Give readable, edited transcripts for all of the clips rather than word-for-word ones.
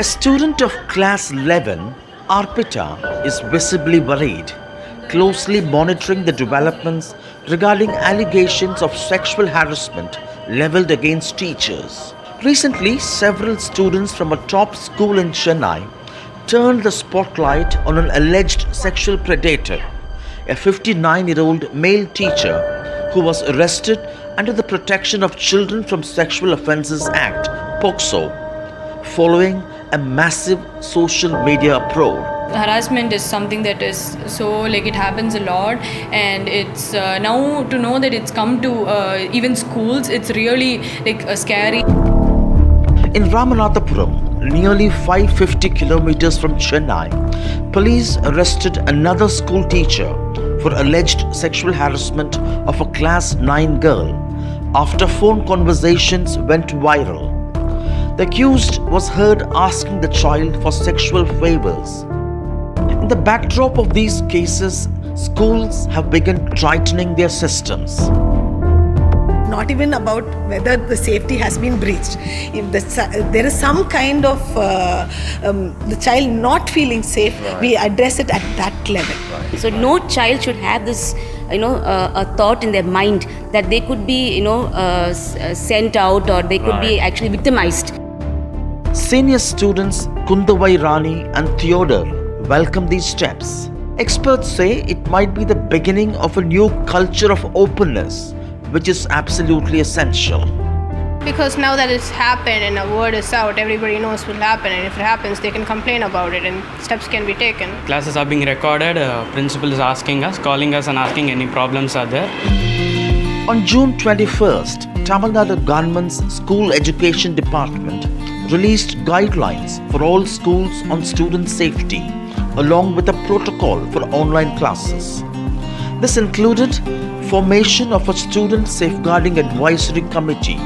A student of class 11, Arpita, is visibly worried, closely monitoring the developments regarding allegations of sexual harassment leveled against teachers. Recently, several students from a top school in Chennai turned the spotlight on an alleged sexual predator, a 59-year-old male teacher who was arrested under the Protection of Children from Sexual Offences Act, POCSO, following a massive social media uproar. Harassment is something that is so it happens a lot, and it's now to know that it's come to even schools, it's really scary. In Ramanathapuram, nearly 550 kilometers from Chennai, police arrested another school teacher for alleged sexual harassment of a class 9 girl after phone conversations went viral. The accused was heard asking the child for sexual favors. In the backdrop of these cases, schools have begun tightening their systems. Not even about whether the safety has been breached. If there is some kind of the child not feeling safe, we address it at that level. So no child should have this, a thought in their mind that they could be, sent out, or they could be actually victimized. Senior students Kundavai Rani and Theodore welcome these steps. Experts say it might be the beginning of a new culture of openness, which is absolutely essential. Because now that it's happened and the word is out, everybody knows what will happen, and if it happens, they can complain about it and steps can be taken. Classes are being recorded, principal is asking us, calling us and asking any problems are there. On June 21st, Tamil Nadu Government's School Education Department released guidelines for all schools on student safety, along with a protocol for online classes. This included formation of a Student Safeguarding Advisory Committee,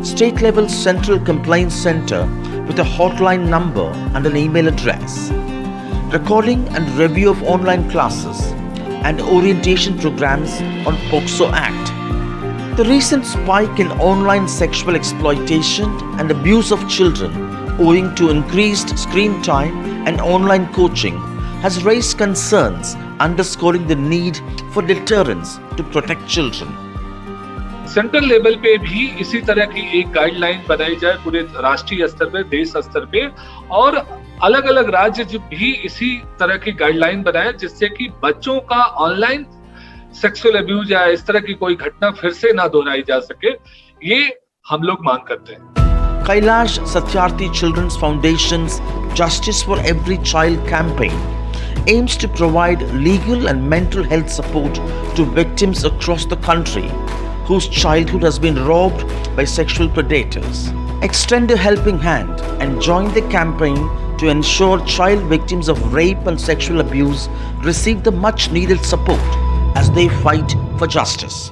state-level Central Complaints Center with a hotline number and an email address, recording and review of online classes, and orientation programs on POCSO Act. The recent spike in online sexual exploitation and abuse of children owing to increased screen time and online coaching has raised concerns, underscoring the need for deterrence to protect children. Central level पे भी इसी तरह की एक guideline बनाई जाए पूरे राष्ट्रीय स्तर पे, देश स्तर पे, और अलग अलग राज्य जो भी इसी तरह की गाइडलाइन बनाए जिससे कि बच्चों का ऑनलाइन सेक्सुअल अब्यूज या इस तरह की कोई घटना फिर से ना दोहराई जा सके, ये हम लोग मांग करते हैं। Kailash Satyarthi Children's Foundation's Justice for Every Child campaign aims to provide legal and mental health support to victims across the country whose childhood has been robbed by sexual predators. Extend a helping hand and join the campaign to ensure child victims of rape and sexual abuse receive the much needed support as they fight for justice.